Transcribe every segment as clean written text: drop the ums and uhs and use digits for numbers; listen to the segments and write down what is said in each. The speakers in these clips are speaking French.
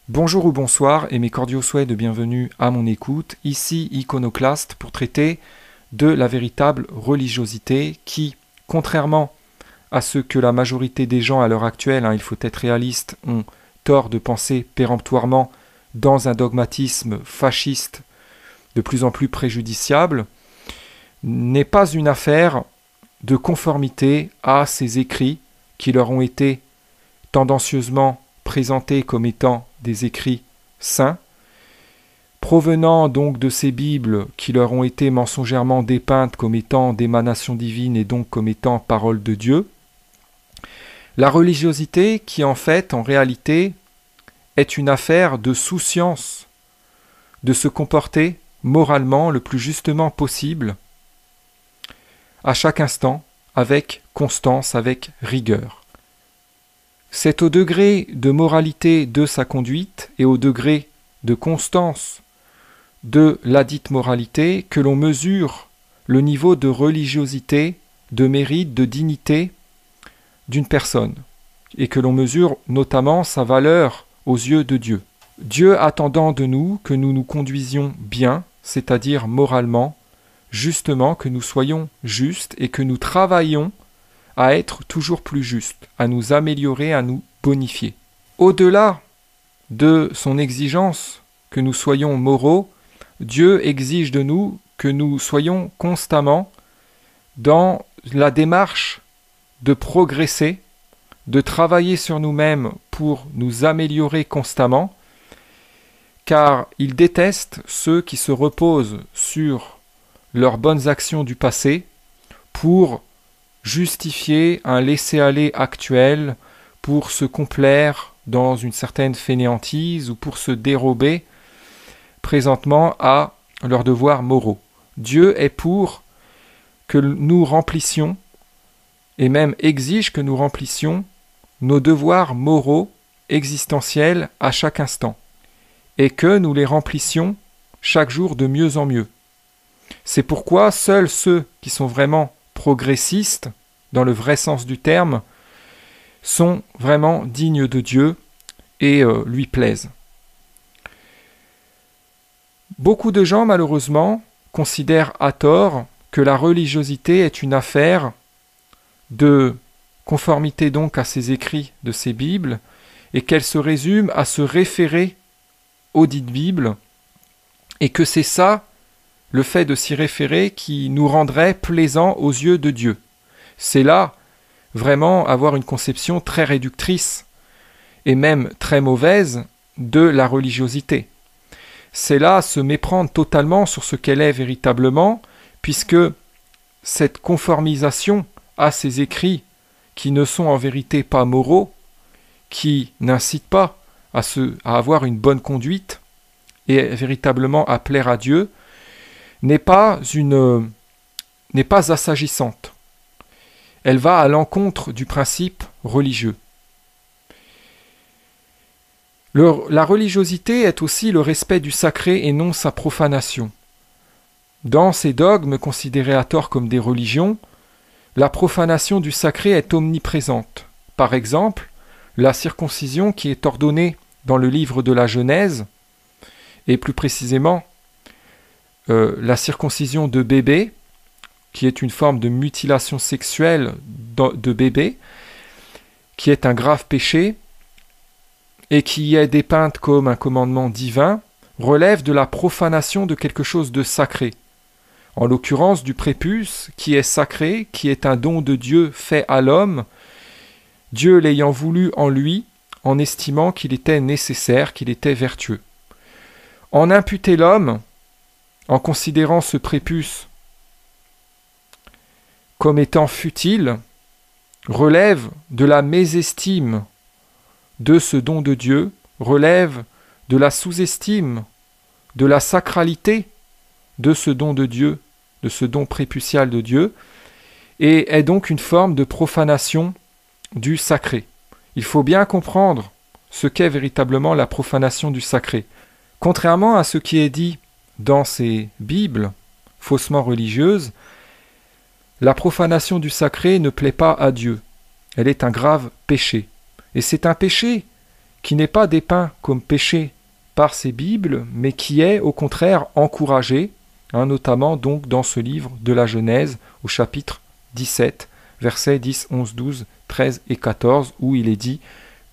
Bonjour ou bonsoir et mes cordiaux souhaits de bienvenue à mon écoute, ici Iconoclaste pour traiter de la véritable religiosité qui, contrairement à ce que la majorité des gens à l'heure actuelle, il faut être réaliste, ont tort de penser péremptoirement dans un dogmatisme fasciste de plus en plus préjudiciable, n'est pas une affaire de conformité à ces écrits qui leur ont été tendancieusement présentés comme étant des écrits saints, provenant donc de ces Bibles qui leur ont été mensongèrement dépeintes comme étant d'émanation divine et donc comme étant parole de Dieu. La religiosité qui en fait, en réalité, est une affaire de souciance, de se comporter moralement le plus justement possible, à chaque instant, avec constance, avec rigueur. C'est au degré de moralité de sa conduite et au degré de constance de ladite moralité que l'on mesure le niveau de religiosité, de mérite, de dignité d'une personne, et que l'on mesure notamment sa valeur aux yeux de Dieu. Dieu attendant de nous que nous nous conduisions bien, c'est-à-dire moralement, justement, que nous soyons justes et que nous travaillions à être toujours plus justes, à nous améliorer, à nous bonifier. Au-delà de son exigence que nous soyons moraux, Dieu exige de nous que nous soyons constamment dans la démarche de progresser, de travailler sur nous-mêmes pour nous améliorer constamment, car il déteste ceux qui se reposent sur leurs bonnes actions du passé pour justifier un laisser-aller actuel, pour se complaire dans une certaine fainéantise ou pour se dérober présentement à leurs devoirs moraux. Dieu est pour que nous remplissions, et même exige que nous remplissions, nos devoirs moraux existentiels à chaque instant, et que nous les remplissions chaque jour de mieux en mieux. C'est pourquoi seuls ceux qui sont vraiment progressistes, dans le vrai sens du terme, sont vraiment dignes de Dieu et lui plaisent. Beaucoup de gens, malheureusement, considèrent à tort que la religiosité est une affaire de conformité donc à ces écrits de ces Bibles, et qu'elle se résume à se référer aux dites Bibles, et que c'est ça, le fait de s'y référer, qui nous rendrait plaisant aux yeux de Dieu. C'est là vraiment avoir une conception très réductrice et même très mauvaise de la religiosité. C'est là se méprendre totalement sur ce qu'elle est véritablement, puisque cette conformisation à ces écrits qui ne sont en vérité pas moraux, qui n'incitent pas à avoir une bonne conduite et véritablement à plaire à Dieu, n'est pas assagissante. Elle va à l'encontre du principe religieux. La religiosité est aussi le respect du sacré et non sa profanation. Dans ces dogmes considérés à tort comme des religions, la profanation du sacré est omniprésente. Par exemple, la circoncision qui est ordonnée dans le livre de la Genèse, et plus précisément la circoncision de bébé, qui est une forme de mutilation sexuelle de bébé, qui est un grave péché, et qui est dépeinte comme un commandement divin, relève de la profanation de quelque chose de sacré. En l'occurrence du prépuce, qui est sacré, qui est un don de Dieu fait à l'homme, Dieu l'ayant voulu en lui, en estimant qu'il était nécessaire, qu'il était vertueux. En imputer l'homme, en considérant ce prépuce comme étant futile, relève de la mésestime de ce don de Dieu, relève de la sous-estime, de la sacralité de ce don de Dieu, de ce don prépucial de Dieu, et est donc une forme de profanation du sacré. Il faut bien comprendre ce qu'est véritablement la profanation du sacré. Contrairement à ce qui est dit dans ces Bibles faussement religieuses, la profanation du sacré ne plaît pas à Dieu. Elle est un grave péché. Et c'est un péché qui n'est pas dépeint comme péché par ces Bibles, mais qui est au contraire encouragé, notamment donc dans ce livre de la Genèse au chapitre 17, versets 10, 11, 12, 13 et 14, où il est dit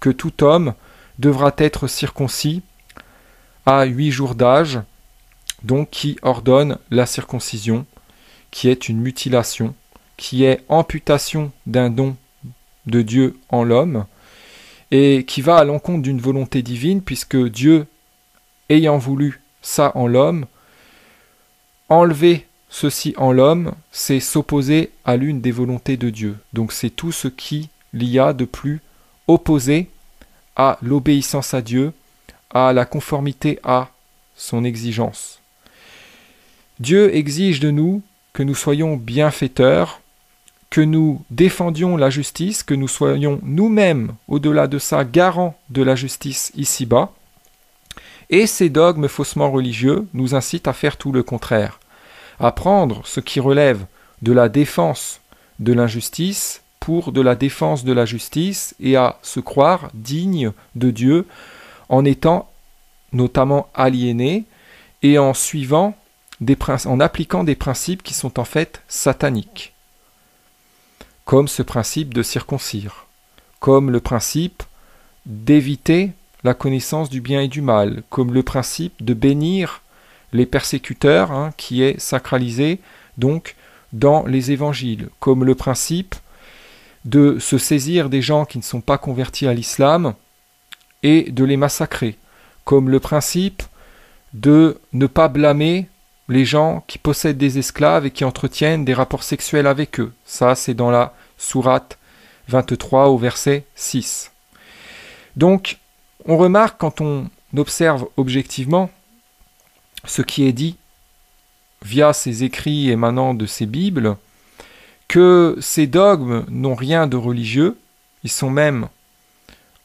que tout homme devra être circoncis à 8 jours d'âge, donc qui ordonne la circoncision, qui est une mutilation, qui est amputation d'un don de Dieu en l'homme, et qui va à l'encontre d'une volonté divine, puisque Dieu, ayant voulu ça en l'homme, enlever ceci en l'homme, c'est s'opposer à l'une des volontés de Dieu. Donc c'est tout ce qu'il y a de plus opposé à l'obéissance à Dieu, à la conformité à son exigence. Dieu exige de nous que nous soyons bienfaiteurs, que nous défendions la justice, que nous soyons nous-mêmes, au-delà de ça, garants de la justice ici-bas. Et ces dogmes faussement religieux nous incitent à faire tout le contraire, à prendre ce qui relève de la défense de l'injustice pour de la défense de la justice et à se croire digne de Dieu en étant notamment aliéné et en suivant en appliquant des principes qui sont en fait sataniques, comme ce principe de circoncire, comme le principe d'éviter la connaissance du bien et du mal, comme le principe de bénir les persécuteurs, qui est sacralisé donc dans les évangiles, comme le principe de se saisir des gens qui ne sont pas convertis à l'islam et de les massacrer, comme le principe de ne pas blâmer les gens qui possèdent des esclaves et qui entretiennent des rapports sexuels avec eux. Ça, c'est dans la sourate 23 au verset 6. Donc, on remarque quand on observe objectivement ce qui est dit via ces écrits émanant de ces Bibles, que ces dogmes n'ont rien de religieux, ils sont même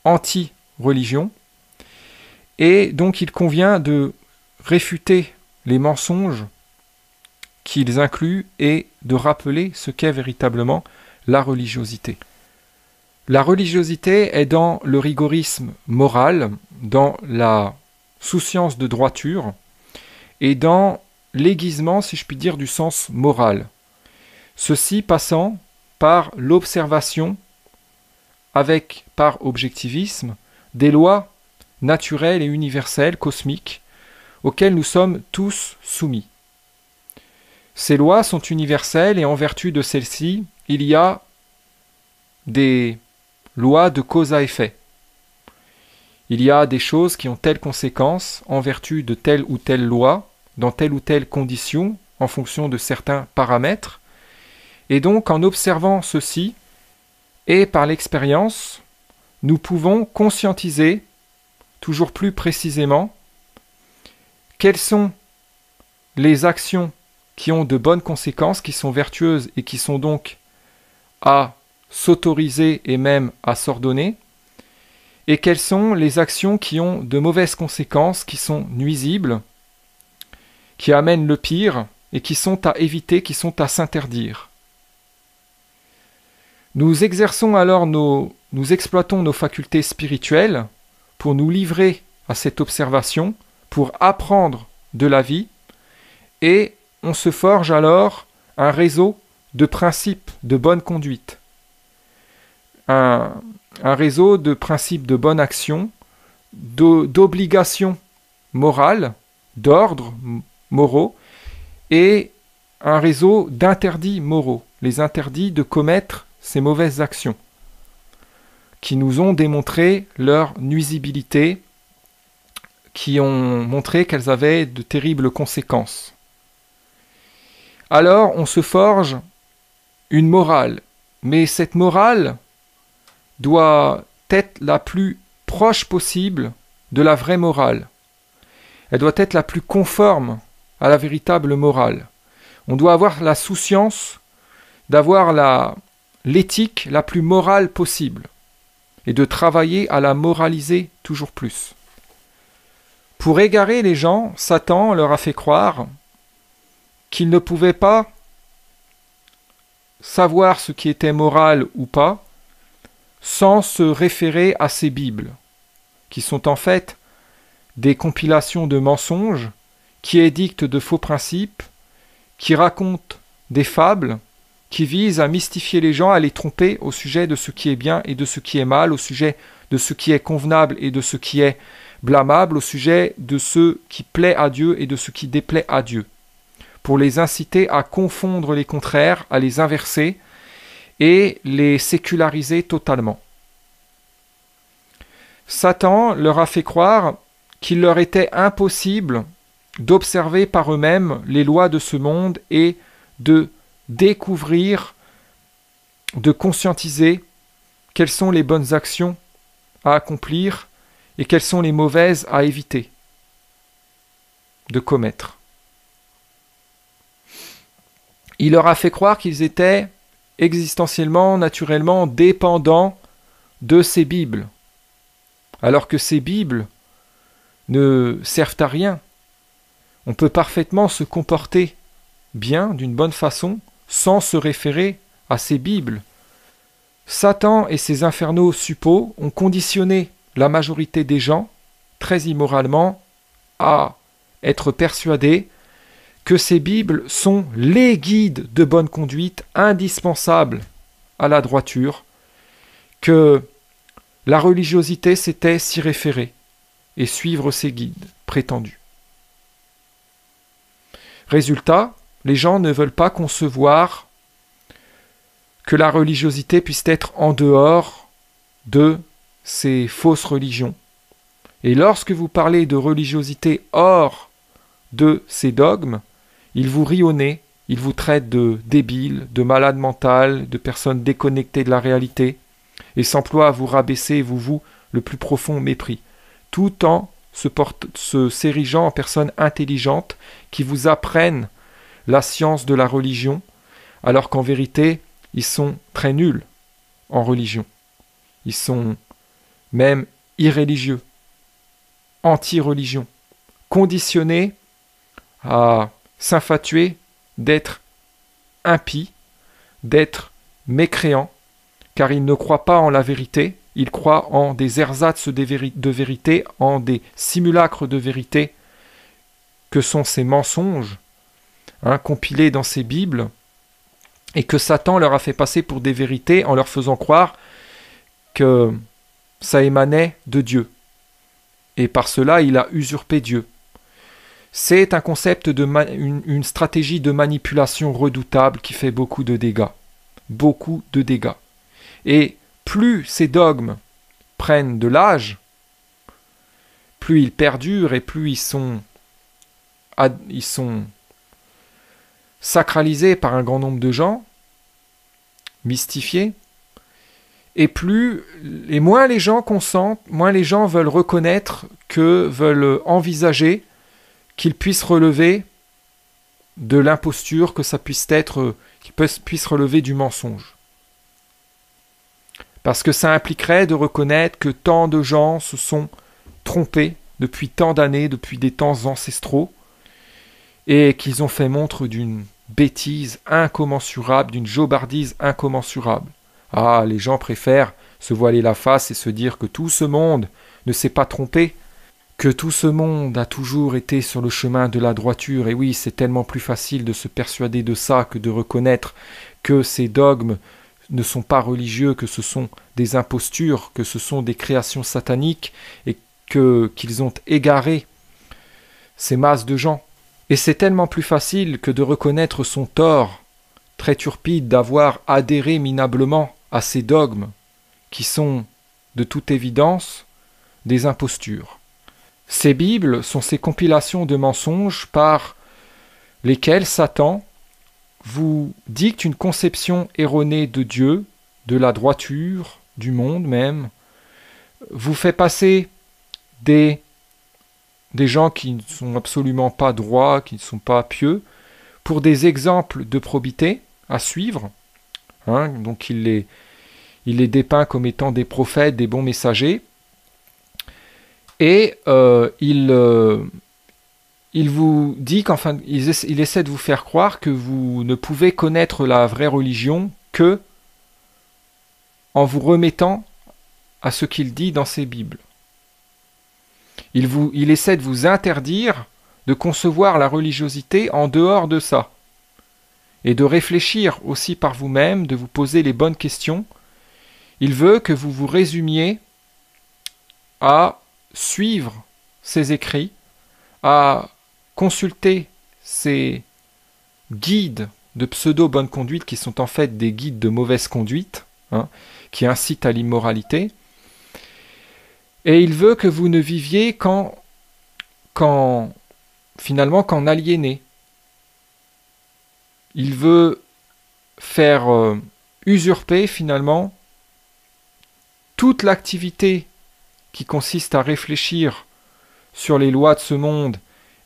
anti-religion, et donc il convient de réfuter les mensonges qu'ils incluent et de rappeler ce qu'est véritablement la religiosité. La religiosité est dans le rigorisme moral, dans la souciance de droiture et dans l'aiguisement, si je puis dire, du sens moral. Ceci passant par l'observation par objectivisme, des lois naturelles et universelles, cosmiques, auxquelles nous sommes tous soumis. Ces lois sont universelles et en vertu de celles-ci, il y a des lois de cause à effet. Il y a des choses qui ont telle conséquence en vertu de telle ou telle loi, dans telle ou telle condition, en fonction de certains paramètres. Et donc, en observant ceci, et par l'expérience, nous pouvons conscientiser toujours plus précisément quelles sont les actions qui ont de bonnes conséquences, qui sont vertueuses et qui sont donc à s'autoriser et même à s'ordonner, et quelles sont les actions qui ont de mauvaises conséquences, qui sont nuisibles, qui amènent le pire et qui sont à éviter, qui sont à s'interdire. Nous exerçons alors nous exploitons nos facultés spirituelles pour nous livrer à cette observation, pour apprendre de la vie, et on se forge alors un réseau de principes de bonne conduite, un réseau de principes de bonne action, d'obligations morales, d'ordres moraux, et un réseau d'interdits moraux, les interdits de commettre ces mauvaises actions, qui nous ont démontré leur nuisibilité, qui ont montré qu'elles avaient de terribles conséquences. Alors on se forge une morale, mais cette morale doit être la plus proche possible de la vraie morale. Elle doit être la plus conforme à la véritable morale. On doit avoir la souciance d'avoir l'éthique la plus morale possible et de travailler à la moraliser toujours plus. Pour égarer les gens, Satan leur a fait croire qu'ils ne pouvaient pas savoir ce qui était moral ou pas sans se référer à ces Bibles, qui sont en fait des compilations de mensonges, qui édictent de faux principes, qui racontent des fables, qui visent à mystifier les gens, à les tromper au sujet de ce qui est bien et de ce qui est mal, au sujet de ce qui est convenable et de ce qui est blâmable, au sujet de ce qui plaît à Dieu et de ce qui déplaît à Dieu, pour les inciter à confondre les contraires, à les inverser et les séculariser totalement. Satan leur a fait croire qu'il leur était impossible d'observer par eux-mêmes les lois de ce monde et de découvrir, de conscientiser quelles sont les bonnes actions à accomplir et quelles sont les mauvaises à éviter de commettre. Il leur a fait croire qu'ils étaient existentiellement, naturellement dépendants de ces Bibles, alors que ces Bibles ne servent à rien. On peut parfaitement se comporter bien, d'une bonne façon, sans se référer à ces Bibles. Satan et ses infernaux suppôts ont conditionné la majorité des gens, très immoralement, à être persuadés que ces Bibles sont les guides de bonne conduite indispensables à la droiture, que la religiosité c'était s'y référer et suivre ces guides prétendus. Résultat, les gens ne veulent pas concevoir que la religiosité puisse être en dehors de ces fausses religions. Et lorsque vous parlez de religiosité hors de ces dogmes, ils vous rient au nez, ils vous traitent de débiles, de malades mentales, de personnes déconnectées de la réalité, et s'emploient à vous rabaisser et vous vouent le plus profond mépris, tout en s'érigeant en personnes intelligentes qui vous apprennent la science de la religion, alors qu'en vérité, ils sont très nuls en religion. Ils sont même irréligieux, anti-religion, conditionnés à s'infatuer d'être impies, d'être mécréants, car ils ne croient pas en la vérité, ils croient en des ersatz de vérité, en des simulacres de vérité, que sont ces mensonges, compilés dans ces Bibles, et que Satan leur a fait passer pour des vérités en leur faisant croire que ça émanait de Dieu. Et par cela, il a usurpé Dieu. C'est un concept une stratégie de manipulation redoutable qui fait beaucoup de dégâts. Beaucoup de dégâts. Et plus ces dogmes prennent de l'âge, plus ils perdurent et plus ils sont sacralisés par un grand nombre de gens, mystifiés, et moins les gens consentent, moins les gens veulent reconnaître veulent envisager qu'ils puissent relever de l'imposture, que ça puisse être, qu'ils puissent relever du mensonge. Parce que ça impliquerait de reconnaître que tant de gens se sont trompés depuis tant d'années, depuis des temps ancestraux, et qu'ils ont fait montre d'une bêtise incommensurable, d'une jobardise incommensurable. Ah, les gens préfèrent se voiler la face et se dire que tout ce monde ne s'est pas trompé, que tout ce monde a toujours été sur le chemin de la droiture. Et oui, c'est tellement plus facile de se persuader de ça que de reconnaître que ces dogmes ne sont pas religieux, que ce sont des impostures, que ce sont des créations sataniques et qu'ils ont égaré ces masses de gens. Et c'est tellement plus facile que de reconnaître son tort très turpide d'avoir adhéré minablement à ces dogmes qui sont, de toute évidence, des impostures. Ces Bibles sont ces compilations de mensonges par lesquels Satan vous dicte une conception erronée de Dieu, de la droiture, du monde même, vous fait passer des gens qui ne sont absolument pas droits, qui ne sont pas pieux, pour des exemples de probité à suivre. Donc il les dépeint comme étant des prophètes, des bons messagers, et il vous dit il essaie de vous faire croire que vous ne pouvez connaître la vraie religion que en vous remettant à ce qu'il dit dans ses Bibles. Il essaie de vous interdire de concevoir la religiosité en dehors de ça. Et de réfléchir aussi par vous-même, de vous poser les bonnes questions. Il veut que vous vous résumiez à suivre ses écrits, à consulter ces guides de pseudo-bonne conduite qui sont en fait des guides de mauvaise conduite, qui incitent à l'immoralité. Et il veut que vous ne viviez finalement qu'en aliéné. Il veut faire usurper finalement toute l'activité qui consiste à réfléchir sur les lois de ce monde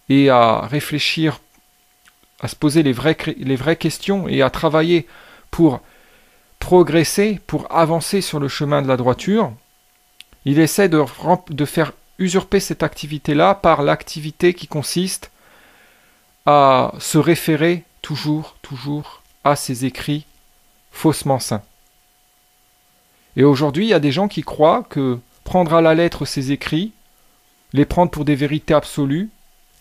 et à réfléchir, à se poser les vraies questions et à travailler pour progresser, pour avancer sur le chemin de la droiture. Il essaie de faire usurper cette activité-là par l'activité qui consiste à se référer toujours à ces écrits faussement saints. Et aujourd'hui, il y a des gens qui croient que prendre à la lettre ces écrits, les prendre pour des vérités absolues,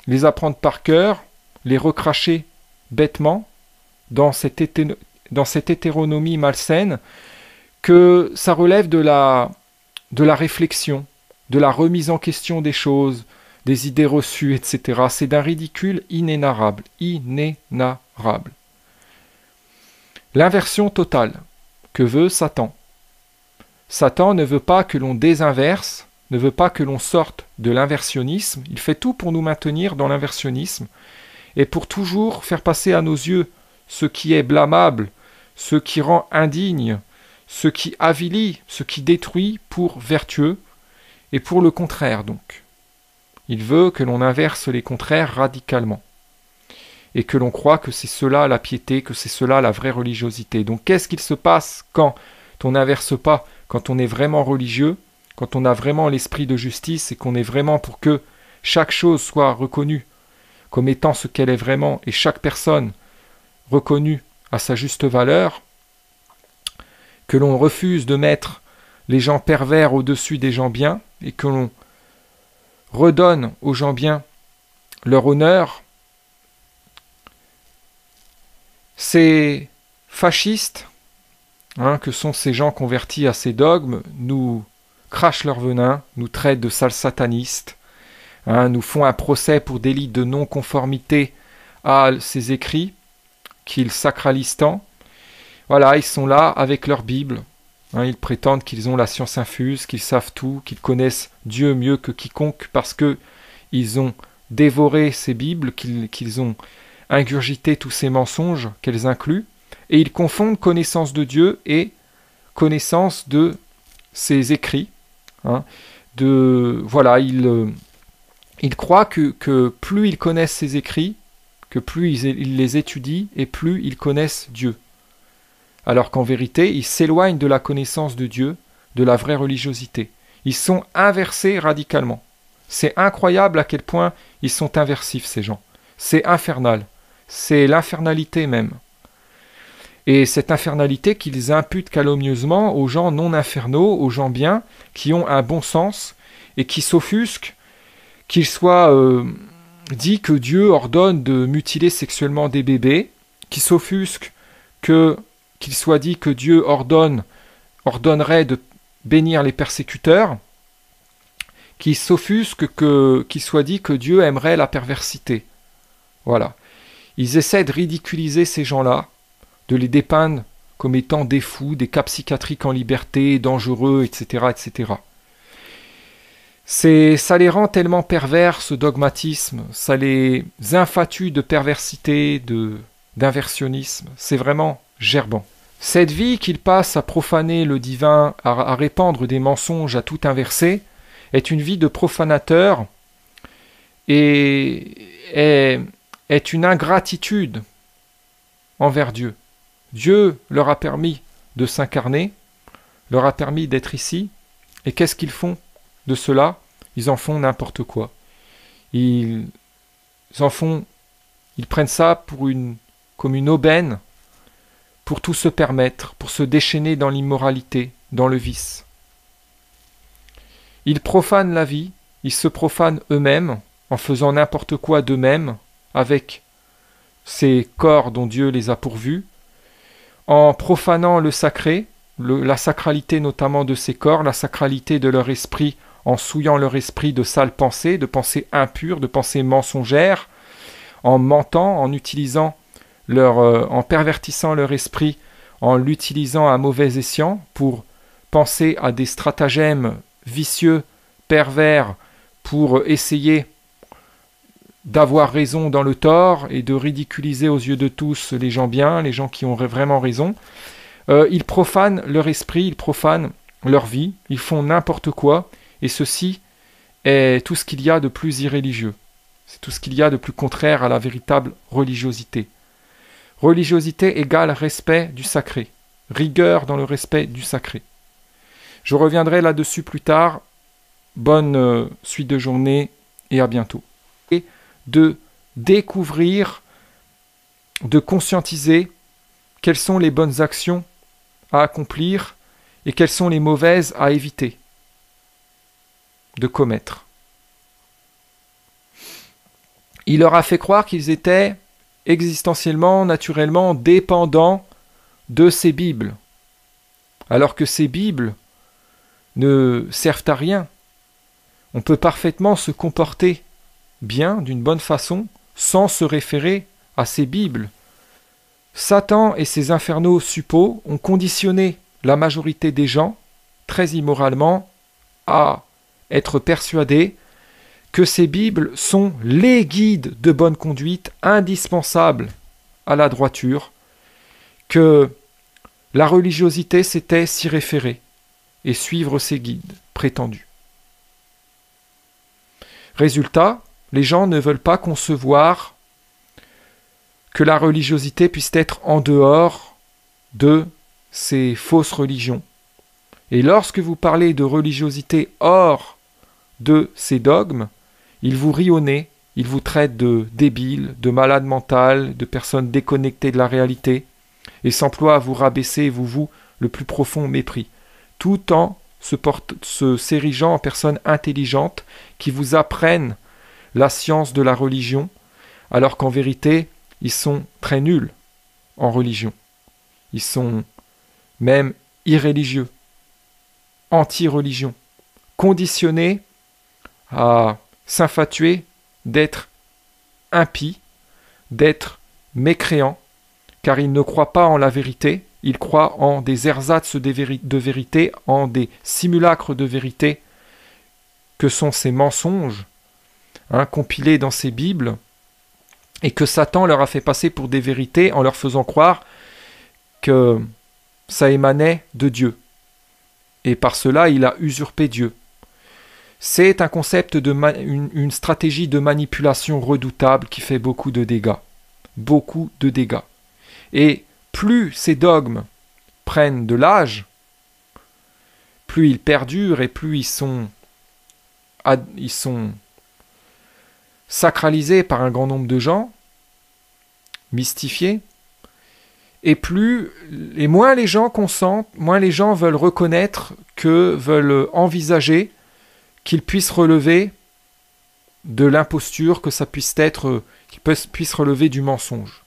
les apprendre par cœur, les recracher bêtement dans cette hétéronomie malsaine, que ça relève de la réflexion, de la remise en question des choses, des idées reçues, etc. C'est d'un ridicule inénarrable. L'inversion totale que veut Satan. Satan ne veut pas que l'on désinverse, ne veut pas que l'on sorte de l'inversionnisme. Il fait tout pour nous maintenir dans l'inversionnisme et pour toujours faire passer à nos yeux ce qui est blâmable, ce qui rend indigne, ce qui avilit, ce qui détruit pour vertueux et pour le contraire donc. Il veut que l'on inverse les contraires radicalement et que l'on croit que c'est cela la piété, que c'est cela la vraie religiosité. Donc qu'est-ce qu'il se passe quand on n'inverse pas, quand on est vraiment religieux, quand on a vraiment l'esprit de justice et qu'on est vraiment pour que chaque chose soit reconnue comme étant ce qu'elle est vraiment et chaque personne reconnue à sa juste valeur, que l'on refuse de mettre les gens pervers au-dessus des gens bien et que l'on redonne aux gens bien leur honneur. Ces fascistes, que sont ces gens convertis à ces dogmes, nous crachent leur venin, nous traitent de sales satanistes, nous font un procès pour délit de non-conformité à ces écrits qu'ils sacralisent tant. Voilà, ils sont là avec leur Bible. Ils prétendent qu'ils ont la science infuse, qu'ils savent tout, qu'ils connaissent Dieu mieux que quiconque parce qu'ils ont dévoré ces Bibles, qu'ils ont ingurgité tous ces mensonges qu'elles incluent, et ils confondent connaissance de Dieu et connaissance de ses écrits. Ils croient que plus ils connaissent ses écrits, que plus ils les étudient et plus ils connaissent Dieu. Alors qu'en vérité, ils s'éloignent de la connaissance de Dieu, de la vraie religiosité. Ils sont inversés radicalement. C'est incroyable à quel point ils sont inversifs, ces gens. C'est infernal. C'est l'infernalité même. Et cette infernalité qu'ils imputent calomnieusement aux gens non infernaux, aux gens bien, qui ont un bon sens et qui s'offusquent qu'il soit dit que Dieu ordonne de mutiler sexuellement des bébés, qui s'offusquent qu'il soit dit que Dieu ordonnerait de bénir les persécuteurs, qui s'offusquent qu'il soit dit que Dieu aimerait la perversité. Voilà. Ils essaient de ridiculiser ces gens-là, de les dépeindre comme étant des fous, des cas psychiatriques en liberté, dangereux, etc., etc. Ça les rend tellement pervers, ce dogmatisme, ça les infatue de perversité, d'inversionnisme. C'est vraiment gerbant. Cette vie qu'ils passent à profaner le divin, à répandre des mensonges, à tout inverser, est une vie de profanateur et est une ingratitude envers Dieu. Dieu leur a permis de s'incarner, leur a permis d'être ici, et qu'est-ce qu'ils font de cela? Ils en font n'importe quoi. Ils prennent ça comme une aubaine pour tout se permettre, pour se déchaîner dans l'immoralité, dans le vice. Ils profanent la vie ils se profanent eux-mêmes en faisant n'importe quoi d'eux-mêmes avec ces corps dont Dieu les a pourvus, en profanant le sacré, la sacralité notamment de ces corps, la sacralité de leur esprit, en souillant leur esprit de sales pensées, de pensées impures, de pensées mensongères, en mentant, en pervertissant leur esprit, en l'utilisant à mauvais escient pour penser à des stratagèmes vicieux, pervers, pour essayer d'avoir raison dans le tort et de ridiculiser aux yeux de tous les gens bien, les gens qui ont vraiment raison. Ils profanent leur esprit, ils profanent leur vie, ils font n'importe quoi, et ceci est tout ce qu'il y a de plus irréligieux. C'est tout ce qu'il y a de plus contraire à la véritable religiosité. Religiosité égale respect du sacré, rigueur dans le respect du sacré. Je reviendrai là-dessus plus tard. Bonne suite de journée et à bientôt. Et de découvrir, de conscientiser quelles sont les bonnes actions à accomplir et quelles sont les mauvaises à éviter de commettre. Il leur a fait croire qu'ils étaient existentiellement, naturellement dépendants de ces Bibles, alors que ces Bibles ne servent à rien. On peut parfaitement se comporter bien, d'une bonne façon, sans se référer à ces Bibles. Satan et ses infernaux suppôts ont conditionné la majorité des gens, très immoralement, à être persuadés que ces Bibles sont les guides de bonne conduite indispensables à la droiture, que la religiosité c'était s'y référer et suivre ces guides prétendus. Résultat, les gens ne veulent pas concevoir que la religiosité puisse être en dehors de ces fausses religions. Et lorsque vous parlez de religiosité hors de ces dogmes, ils vous rient au nez, ils vous traitent de débiles, de malades mentales, de personnes déconnectées de la réalité, et s'emploient à vous rabaisser et vous vouent le plus profond mépris, tout en s'érigeant en personnes intelligentes qui vous apprennent la science de la religion, alors qu'en vérité, ils sont très nuls en religion. Ils sont même irréligieux, anti-religion, conditionnés à s'infatuer d'être impies, d'être mécréants, car ils ne croient pas en la vérité, ils croient en des ersatz de vérité, en des simulacres de vérité, que sont ces mensonges, compilés dans ces Bibles, et que Satan leur a fait passer pour des vérités en leur faisant croire que ça émanait de Dieu. Et par cela, il a usurpé Dieu. C'est un concept une stratégie de manipulation redoutable qui fait beaucoup de dégâts. Beaucoup de dégâts. Et plus ces dogmes prennent de l'âge, plus ils perdurent et plus ils sont sacralisés par un grand nombre de gens, mystifiés, et moins les gens consentent, moins les gens veulent reconnaître veulent envisager qu'ils puissent relever de l'imposture, que ça puisse être, qu'ils puissent relever du mensonge.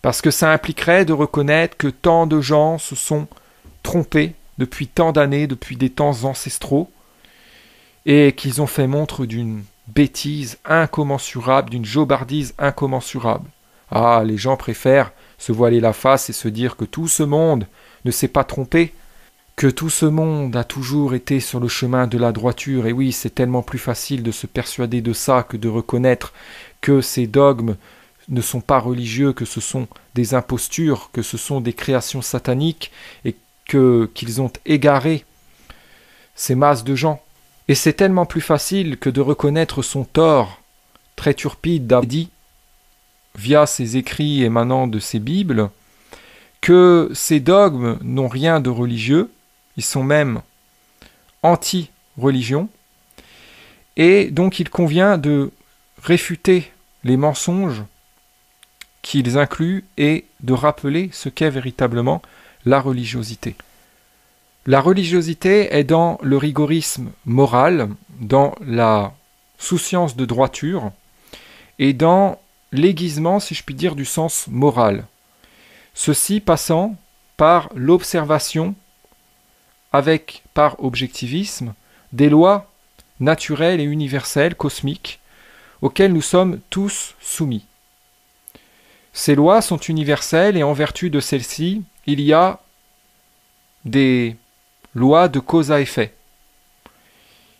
Parce que ça impliquerait de reconnaître que tant de gens se sont trompés depuis tant d'années, depuis des temps ancestraux, et qu'ils ont fait montre d'une bêtise incommensurable, d'une jobardise incommensurable. Ah, les gens préfèrent se voiler la face et se dire que tout ce monde ne s'est pas trompé, que tout ce monde a toujours été sur le chemin de la droiture. Et oui, c'est tellement plus facile de se persuader de ça que de reconnaître que ces dogmes ne sont pas religieux, que ce sont des impostures, que ce sont des créations sataniques et qu'ils ont égaré ces masses de gens. Et c'est tellement plus facile que de reconnaître son tort très turpide d'avoir dit, via ses écrits émanant de ces Bibles, que ces dogmes n'ont rien de religieux, ils sont même anti-religion, et donc il convient de réfuter les mensonges qu'ils incluent et de rappeler ce qu'est véritablement la religiosité. La religiosité est dans le rigorisme moral, dans la souciance de droiture et dans l'aiguisement, si je puis dire, du sens moral. Ceci passant par l'observation par objectivisme, des lois naturelles et universelles, cosmiques, auxquelles nous sommes tous soumis. Ces lois sont universelles et en vertu de celles-ci, il y a des lois de cause à effet.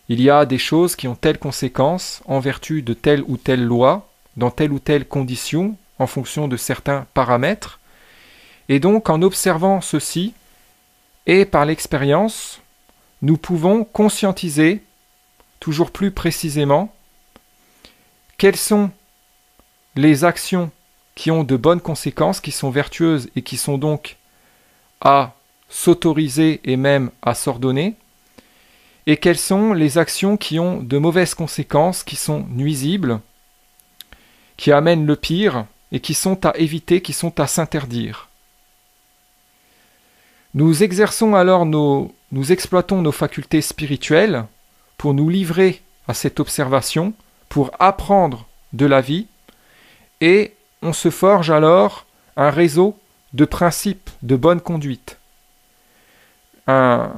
Il y a des choses qui ont telle conséquence en vertu de telle ou telle loi, dans telle ou telle condition, en fonction de certains paramètres. Et donc, en observant ceci, et par l'expérience, nous pouvons conscientiser toujours plus précisément quelles sont les actions qui ont de bonnes conséquences, qui sont vertueuses et qui sont donc à s'autoriser et même à s'ordonner, et quelles sont les actions qui ont de mauvaises conséquences, qui sont nuisibles, qui amènent le pire et qui sont à éviter, qui sont à s'interdire. Nous exerçons alors nous exploitons nos facultés spirituelles pour nous livrer à cette observation, pour apprendre de la vie, et on se forge alors un réseau de principes de bonne conduite, un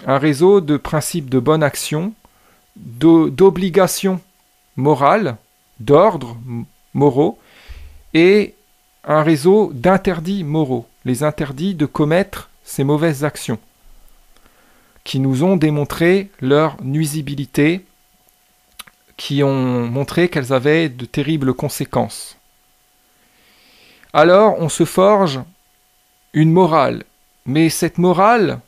réseau de principes de bonne action, d'obligations morales, d'ordres moraux, et un réseau d'interdits moraux, les interdits de commettre ces mauvaises actions, qui nous ont démontré leur nuisibilité, qui ont montré qu'elles avaient de terribles conséquences. Alors on se forge une morale, mais cette morale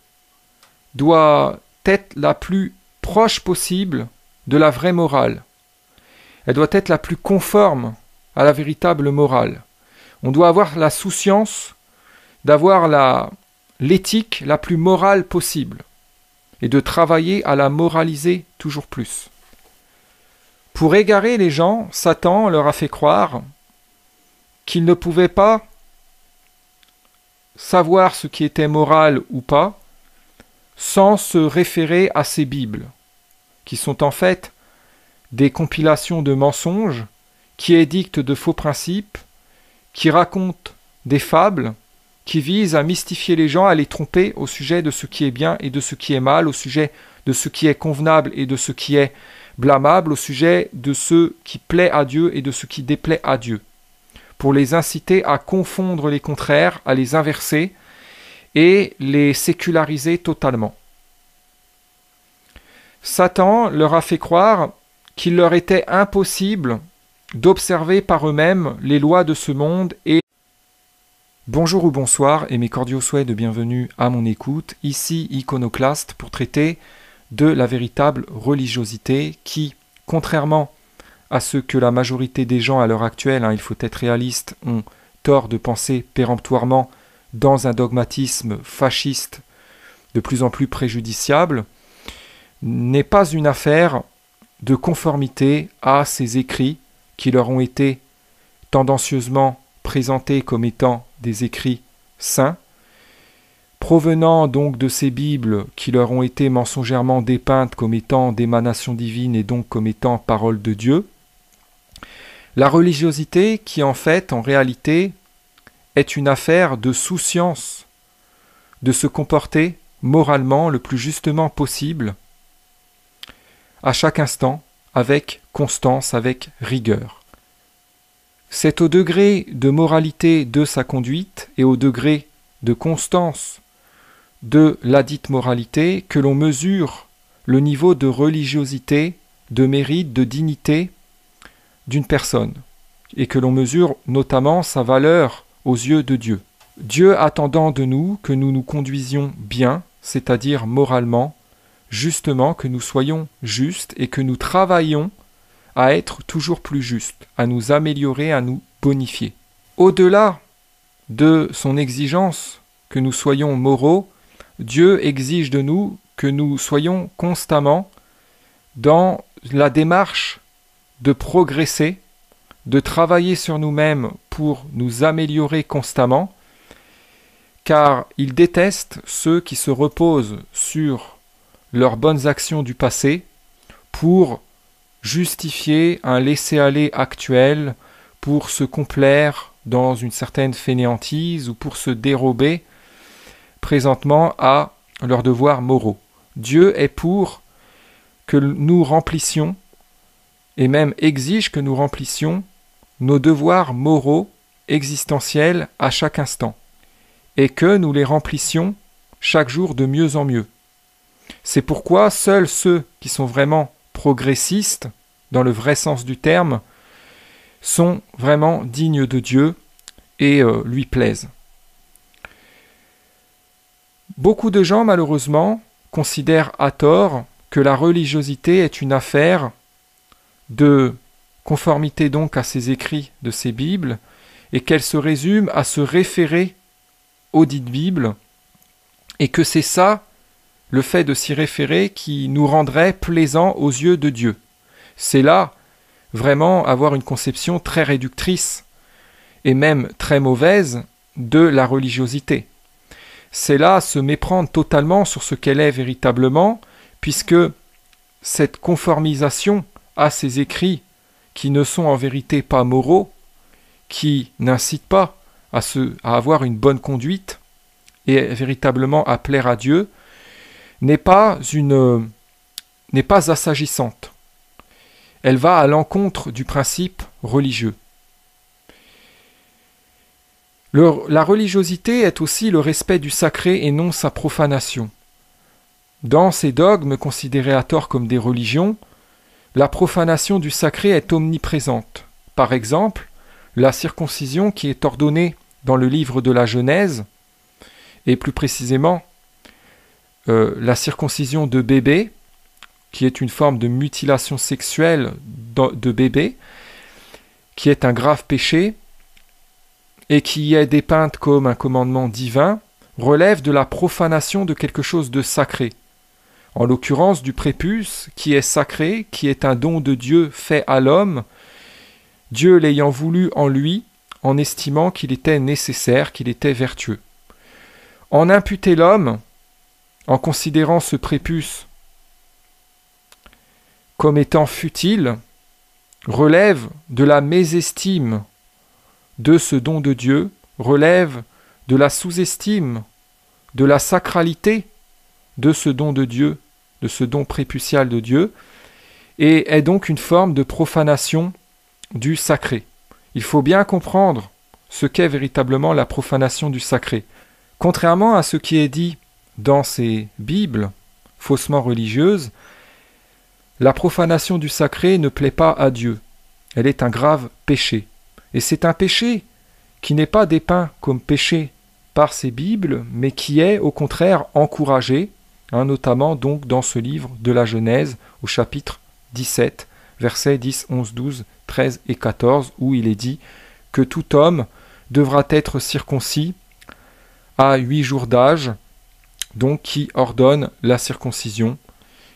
doit être la plus proche possible de la vraie morale. Elle doit être la plus conforme à la véritable morale. On doit avoir la souciance d'avoir l'éthique la plus morale possible et de travailler à la moraliser toujours plus. Pour égarer les gens, Satan leur a fait croire qu'ils ne pouvaient pas savoir ce qui était moral ou pas sans se référer à ces Bibles, qui sont en fait des compilations de mensonges, qui édictent de faux principes, qui racontent des fables, qui visent à mystifier les gens, à les tromper au sujet de ce qui est bien et de ce qui est mal, au sujet de ce qui est convenable et de ce qui est blâmable, au sujet de ce qui plaît à Dieu et de ce qui déplaît à Dieu, pour les inciter à confondre les contraires, à les inverser et les séculariser totalement. Satan leur a fait croire qu'il leur était impossible d'observer par eux-mêmes les lois de ce monde et bonjour ou bonsoir et mes cordiaux souhaits de bienvenue à mon écoute, ici Iconoclaste pour traiter de la véritable religiosité qui, contrairement à ce que la majorité des gens à l'heure actuelle, il faut être réaliste, ont tort de penser péremptoirement dans un dogmatisme fasciste de plus en plus préjudiciable, n'est pas une affaire de conformité à ces écrits qui leur ont été tendancieusement présentés comme étant des écrits saints, provenant donc de ces Bibles qui leur ont été mensongèrement dépeintes comme étant d'émanations divines et donc comme étant paroles de Dieu. La religiosité qui en fait, en réalité, est une affaire de souciance, de se comporter moralement le plus justement possible, à chaque instant, avec constance, avec rigueur. C'est au degré de moralité de sa conduite et au degré de constance de ladite moralité que l'on mesure le niveau de religiosité, de mérite, de dignité d'une personne, et que l'on mesure notamment sa valeur aux yeux de Dieu. Dieu attendant de nous que nous nous conduisions bien, c'est-à-dire moralement, justement que nous soyons justes et que nous travaillions à être toujours plus justes, à nous améliorer, à nous bonifier. Au-delà de son exigence que nous soyons moraux, Dieu exige de nous que nous soyons constamment dans la démarche de progresser, de travailler sur nous-mêmes pour nous améliorer constamment, car il déteste ceux qui se reposent sur leurs bonnes actions du passé pour justifier un laisser-aller actuel, pour se complaire dans une certaine fainéantise ou pour se dérober présentement à leurs devoirs moraux. Dieu est pour que nous remplissions, et même exige que nous remplissions, nos devoirs moraux existentiels à chaque instant, et que nous les remplissions chaque jour de mieux en mieux. C'est pourquoi seuls ceux qui sont vraiment progressistes, dans le vrai sens du terme, sont vraiment dignes de Dieu et lui plaisent. Beaucoup de gens, malheureusement, considèrent à tort que la religiosité est une affaire de conformité donc à ces écrits de ces Bibles, et qu'elle se résume à se référer aux dites Bibles, et que c'est ça, le fait de s'y référer, qui nous rendrait plaisant aux yeux de Dieu. C'est là vraiment avoir une conception très réductrice, et même très mauvaise, de la religiosité. C'est là se méprendre totalement sur ce qu'elle est véritablement, puisque cette conformisation à ces écrits qui ne sont en vérité pas moraux, qui n'incitent pas à avoir une bonne conduite et véritablement à plaire à Dieu, n'est pas assagissante. Elle va à l'encontre du principe religieux. La religiosité est aussi le respect du sacré et non sa profanation. Dans ces dogmes considérés à tort comme des religions, la profanation du sacré est omniprésente. Par exemple, la circoncision qui est ordonnée dans le livre de la Genèse, et plus précisément la circoncision de bébé, qui est une forme de mutilation sexuelle de bébé, qui est un grave péché, et qui est dépeinte comme un commandement divin, relève de la profanation de quelque chose de sacré. En l'occurrence du prépuce, qui est sacré, qui est un don de Dieu fait à l'homme, Dieu l'ayant voulu en lui, en estimant qu'il était nécessaire, qu'il était vertueux. En imputer l'homme, en considérant ce prépuce comme étant futile, relève de la mésestime de ce don de Dieu, relève de la sous-estime, de la sacralité de ce don de Dieu, de ce don prépucial de Dieu, et est donc une forme de profanation du sacré. Il faut bien comprendre ce qu'est véritablement la profanation du sacré. Contrairement à ce qui est dit dans ces Bibles faussement religieuses, la profanation du sacré ne plaît pas à Dieu. Elle est un grave péché. Et c'est un péché qui n'est pas dépeint comme péché par ces Bibles, mais qui est au contraire encouragé, notamment donc dans ce livre de la Genèse au chapitre 17, versets 10, 11, 12, 13 et 14, où il est dit que tout homme devra être circoncis à 8 jours d'âge, donc qui ordonne la circoncision,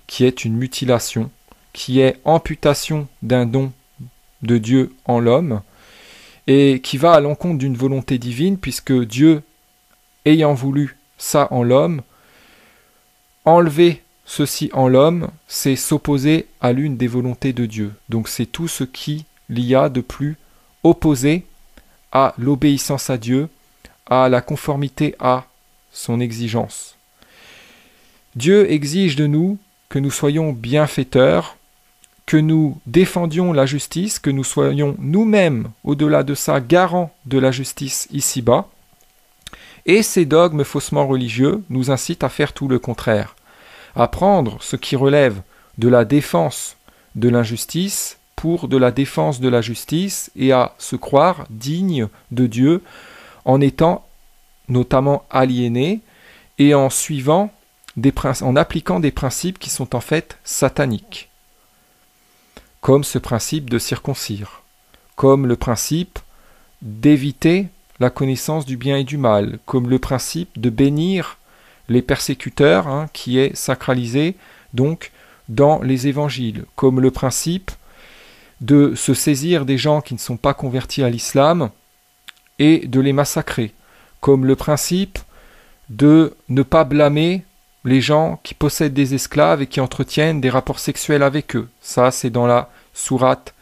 qui est une mutilation, qui est amputation d'un don de Dieu en l'homme, et qui va à l'encontre d'une volonté divine, puisque Dieu, ayant voulu ça en l'homme, enlever ceci en l'homme, c'est s'opposer à l'une des volontés de Dieu. Donc c'est tout ce qu'il y a de plus opposé à l'obéissance à Dieu, à la conformité à son exigence. Dieu exige de nous que nous soyons bienfaiteurs, que nous défendions la justice, que nous soyons nous-mêmes, au-delà de ça, garants de la justice ici-bas. Et ces dogmes faussement religieux nous incitent à faire tout le contraire, à prendre ce qui relève de la défense de l'injustice pour de la défense de la justice et à se croire digne de Dieu en étant notamment aliéné et en suivant en appliquant des principes qui sont en fait sataniques, comme ce principe de circoncire, comme le principe d'éviter la connaissance du bien et du mal, comme le principe de bénir les persécuteurs, qui est sacralisé donc dans les évangiles, comme le principe de se saisir des gens qui ne sont pas convertis à l'islam et de les massacrer, comme le principe de ne pas blâmer les gens qui possèdent des esclaves et qui entretiennent des rapports sexuels avec eux. Ça, c'est dans la sourate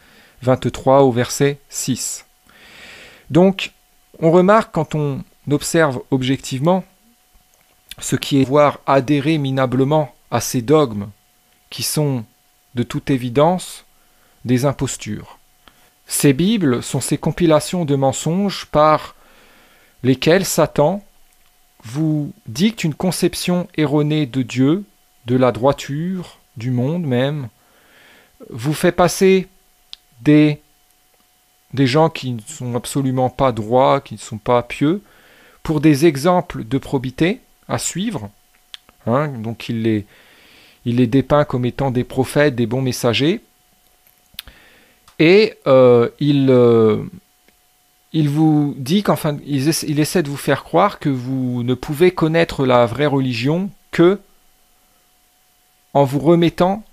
23 au verset 6. Donc, on remarque quand on observe objectivement ce qui est voir adhérer minablement à ces dogmes qui sont de toute évidence des impostures. Ces Bibles sont ces compilations de mensonges par lesquels Satan vous dicte une conception erronée de Dieu, de la droiture, du monde même, vous fait passer des gens qui ne sont absolument pas droits, qui ne sont pas pieux, pour des exemples de probité à suivre. Donc il les dépeint comme étant des prophètes, des bons messagers, et il vous dit qu'enfin, il essaie de vous faire croire que vous ne pouvez connaître la vraie religion que en vous remettant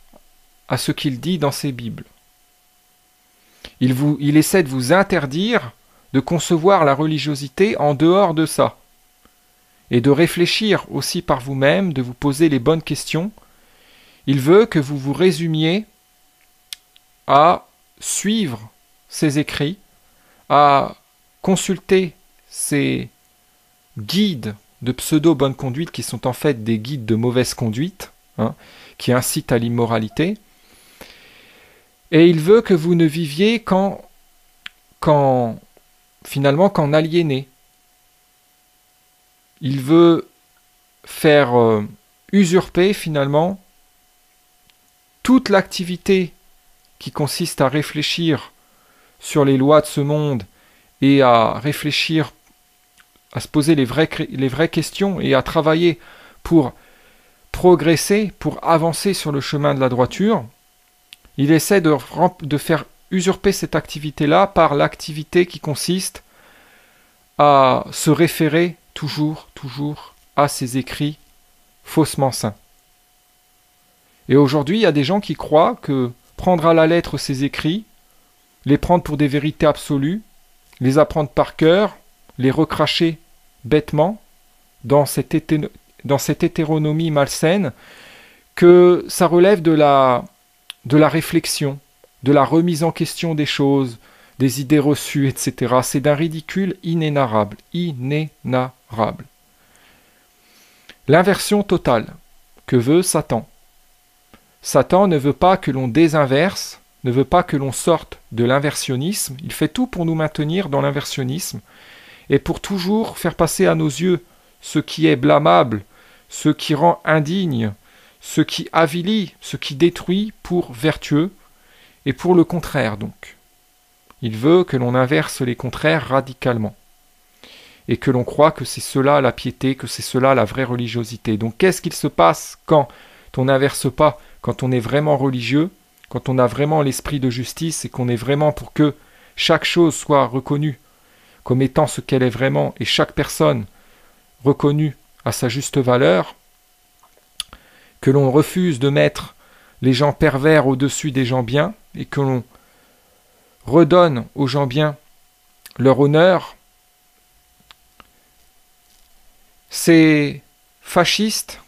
à ce qu'il dit dans ses Bibles. Il essaie de vous interdire de concevoir la religiosité en dehors de ça, et de réfléchir aussi par vous-même, de vous poser les bonnes questions. Il veut que vous vous résumiez à suivre ses écrits, à consulter ces guides de pseudo-bonne conduite qui sont en fait des guides de mauvaise conduite, qui incitent à l'immoralité. Et il veut que vous ne viviez qu'en aliéné. Il veut faire usurper finalement toute l'activité qui consiste à réfléchir sur les lois de ce monde et à réfléchir, à se poser les vraies questions et à travailler pour progresser, pour avancer sur le chemin de la droiture. Il essaie de faire usurper cette activité-là par l'activité qui consiste à se référer toujours à ces écrits faussement saints. Et aujourd'hui, il y a des gens qui croient que prendre à la lettre ces écrits, les prendre pour des vérités absolues, les apprendre par cœur, les recracher bêtement dans cette hétéronomie malsaine, que ça relève de la réflexion, de la remise en question des choses, des idées reçues, etc. C'est d'un ridicule inénarrable. L'inversion totale que veut Satan. Satan ne veut pas que l'on désinverse, ne veut pas que l'on sorte de l'inversionnisme. Il fait tout pour nous maintenir dans l'inversionnisme et pour toujours faire passer à nos yeux ce qui est blâmable, ce qui rend indigne, ce qui avilit, ce qui détruit pour vertueux, et pour le contraire donc. Il veut que l'on inverse les contraires radicalement, et que l'on croit que c'est cela la piété, que c'est cela la vraie religiosité. Donc qu'est-ce qu'il se passe quand on n'inverse pas, quand on est vraiment religieux, quand on a vraiment l'esprit de justice et qu'on est vraiment pour que chaque chose soit reconnue comme étant ce qu'elle est vraiment, et chaque personne reconnue à sa juste valeur, que l'on refuse de mettre les gens pervers au-dessus des gens bien, et que l'on redonne aux gens bien leur honneur, ces fascistes